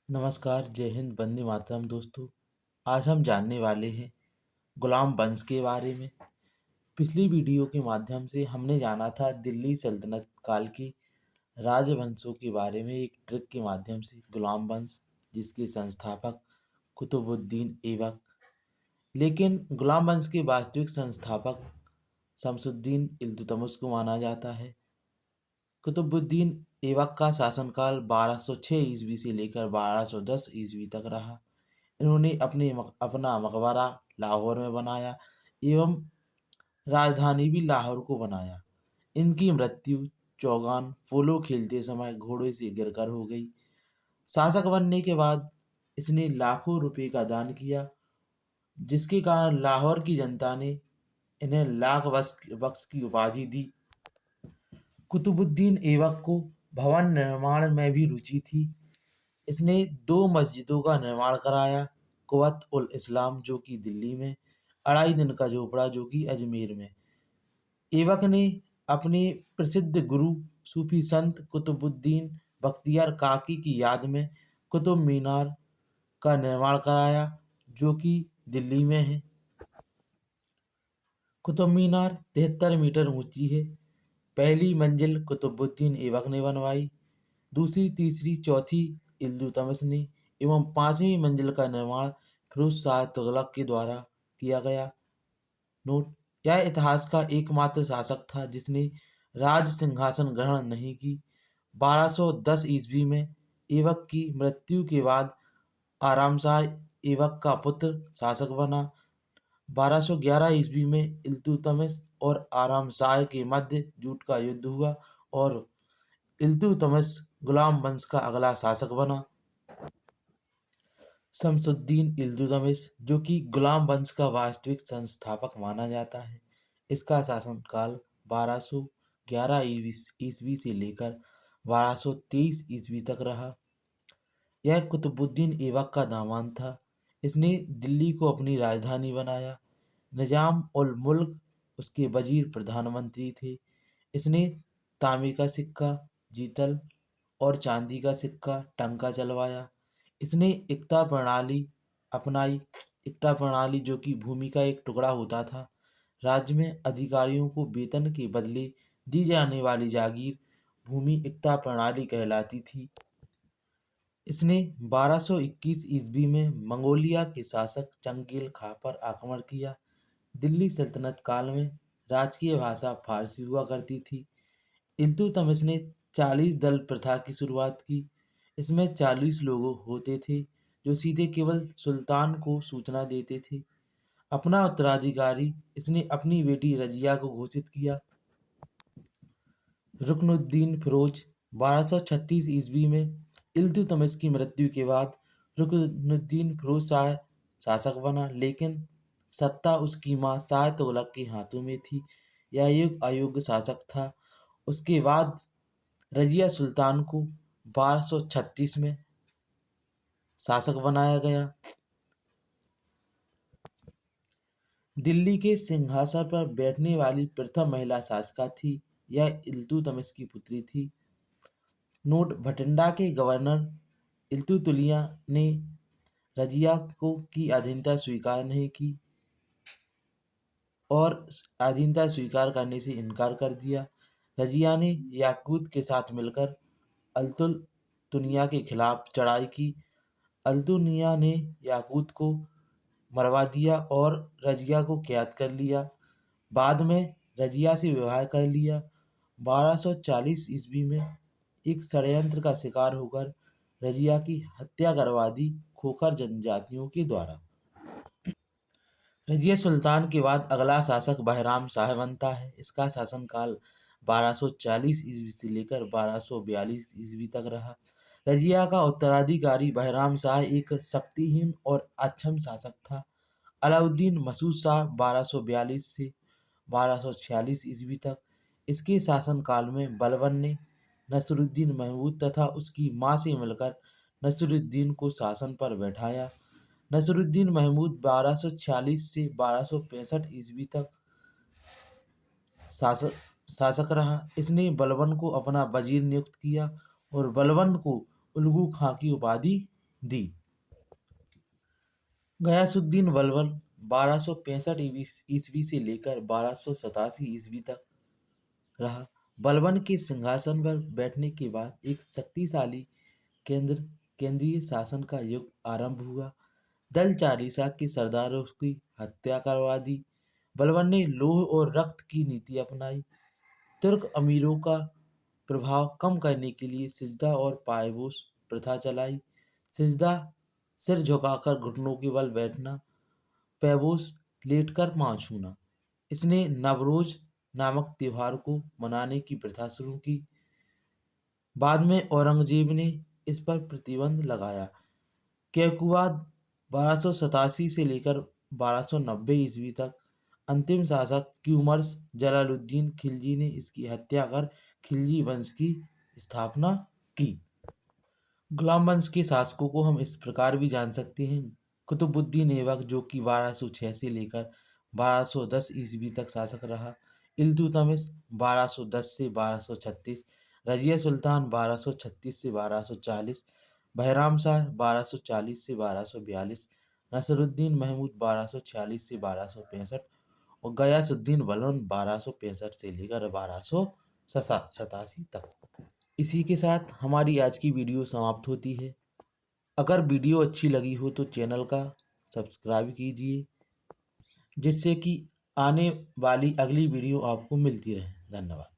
नमस्कार, जय हिंद, वंदे मातरम दोस्तों। आज हम जानने वाले हैं गुलाम वंश के बारे में। पिछली वीडियो के माध्यम से हमने जाना था दिल्ली सल्तनत काल के राजवंशों के बारे में एक ट्रिक के माध्यम से गुलाम वंश, जिसके संस्थापक कुतुबुद्दीन ऐबक। लेकिन गुलाम वंश के वास्तविक संस्थापक शमसुद्दीन इल्तुतमिश को माना जाता है। कुतुबुद्दीन ऐबक का शासनकाल 1206 ईस्वी से लेकर 1210 ईस्वी तक रहा। इन्होंने अपना मकबरा लाहौर में बनाया एवं राजधानी भी लाहौर को बनाया। इनकी मृत्यु चौगान पोलो खेलते समय घोड़े से गिरकर हो गई। शासक बनने के बाद इसने लाखों रुपए का दान किया, जिसके कारण लाहौर की जनता ने इन्हें लाख बख्श की उपाधि दी। कुतुबुद्दीन ऐबक को भवन निर्माण में भी रुचि थी। इसने दो मस्जिदों का निर्माण कराया, कुवत उल इस्लाम जो कि दिल्ली में, अढ़ाई दिन का झोपड़ा जो कि अजमेर में। ऐबक ने अपने प्रसिद्ध गुरु सूफी संत कुतुबुद्दीन बख्तियार काकी की याद में कुतुब मीनार का निर्माण कराया, जो कि दिल्ली में है। कुतुब मीनार 73 मीटर ऊंची है। पहली मंजिल कुतुबुद्दीन ऐबक ने बनवाई, दूसरी, तीसरी, चौथी इल्तुतमिश ने एवं पांचवी मंजिल का निर्माण फिरोज शाह तुगलक के द्वारा किया गया। नोट: यह इतिहास का एकमात्र शासक था जिसने राज सिंहासन ग्रहण नहीं की। 1210 ईस्वी में ऐबक की मृत्यु के बाद आरामशाह ऐबक का पुत्र शासक बना। 1211 ईस्वी में इल्तुतमिश और आरामशाह के मध्य जूट का युद्ध हुआ और इल्तुतमिश गुलाम वंश का अगला शासक बना। शमसुद्दीन इल्तुतमिश, जो कि गुलाम वंश का वास्तविक संस्थापक माना जाता है, इसका शासनकाल 1211 ईस्वी से लेकर 1223 ईस्वी तक रहा। यह कुतुबुद्दीन ऐबक का दामाद था। इसने दिल्ली को अपनी राजधानी बनाया। निजाम उल मुल्क उसके वजीर प्रधानमंत्री थे। इसने तांबे का सिक्का, जीतल और चांदी का सिक्का टंका चलवाया। इसने इक्ता प्रणाली अपनाई। इक्ता प्रणाली जो कि भूमि का एक टुकड़ा होता था। राज्य में अधिकारियों को वेतन के बदले दी जाने वाली जागीर भूमि इक्ता प्रणाली कहलाती थी। इसने 1221 ईस्वी में मंगोलिया के शासक चंगेल खा पर आक्रमण किया। दिल्ली सल्तनत काल में राजकीय भाषा फारसी हुआ करती थी। इल्तुतमिश ने 40 दल प्रथा की शुरुआत की। इसमें 40 लोग होते थे जो सीधे केवल सुल्तान को सूचना देते थे। अपना उत्तराधिकारी इसने अपनी बेटी रजिया को घोषित किया। रुकनुद्दीन फिरोज 1236 ईस्वी में इल्तुतमिश की मृत्यु के बाद रुकनुद्दीन फिरोज शाह शासक बना, लेकिन सत्ता उसकी मां शाह तुगलक के हाथों में थी। यह एक अयोग्य शासक था। उसके बाद रजिया सुल्तान को 1236 में शासक बनाया गया। दिल्ली के सिंहासन पर बैठने वाली प्रथम महिला शासिका थी। यह इल्तुतमिश की पुत्री थी। नोट: भटिंडा के गवर्नर इल्तुतमिलिया ने रजिया को की अधीनता स्वीकार नहीं की और अधीनता स्वीकार करने से इनकार कर दिया। रजिया ने याकूत के साथ मिलकर अल्तुतमिलिया के खिलाफ चढ़ाई की। अल्तुतमिलिया ने याकूत को मरवा दिया और रजिया को कैद कर लिया। बाद में रजिया से विवाह कर लिया। 1240 ईस्वी में एक षड्यंत्र का शिकार होकर रजिया की हत्या करवा दी खोखर जनजातियों के द्वारा। रजिया सुल्तान के बाद अगला शासक बहराम शाह बनता है। इसका शासनकाल 1240 ईस्वी से लेकर 1242 ईस्वी तक रहा। रजिया का उत्तराधिकारी बहराम शाह एक शक्तिहीन और अक्षम शासक था। अलाउद्दीन मसूद शाह 1242 से 1246 ईस्वी तक। इसके शासनकाल में बलबन ने नसरुद्दीन महमूद तथा उसकी मां से मिलकर नसरुद्दीन को शासन पर बैठाया। नसरुद्दीन महमूद 1246 से 1265 ईस्वी तक शासक शासक रहा। इसने बलबन को अपना वजीर नियुक्त किया और बलबन को उल्लू खां की उपाधि दी। गयासुद्दीन बलबन 1265 ईस्वी से लेकर 1287 ईस्वी तक रहा। बलबन के सिंहासन पर बैठने के बाद एक शक्तिशाली केंद्र केंद्रीय शासन का युग आरंभ हुआ। दल चालीसा के सरदारों की हत्या करवा दी। बलबन ने लौह और रक्त की नीति अपनाई। तुर्क अमीरों का प्रभाव कम करने के लिए सिजदा और पायबोस प्रथा चलाई। सिजदा सिर झुकाकर घुटनों के बल बैठना, पैबोस लेटकर पाँव छूना। इसने नवरोज नामक त्योहार को मनाने की प्रथा शुरू की। बाद में औरंगजेब ने इस पर प्रतिबंध लगाया। कैकुबाद 1287 से लेकर 1290 ईस्वी तक अंतिम शासक क्यूमर्स जलालुद्दीन खिलजी ने इसकी हत्या कर खिलजी वंश की स्थापना की। गुलाम वंश के शासकों को हम इस प्रकार भी जान सकते हैं। कुतुबुद्दीन ऐबक, जो कि 1206 से लेकर 1210 ईस्वी तक शासक रहा। इल्तुतमिश 1210 से 1236, रजिया सुल्तान 1236 से 1240, बहराम शाह 1240 से 1242, नसरुद्दीन महमूद 1246 से 1265 और गयासुद्दीन बलबन 1265 से लेकर 1287 तक। इसी के साथ हमारी आज की वीडियो समाप्त होती है। अगर वीडियो अच्छी लगी हो तो चैनल का सब्सक्राइब कीजिए, जिससे कि आने वाली अगली वीडियो आपको मिलती रहे। धन्यवाद।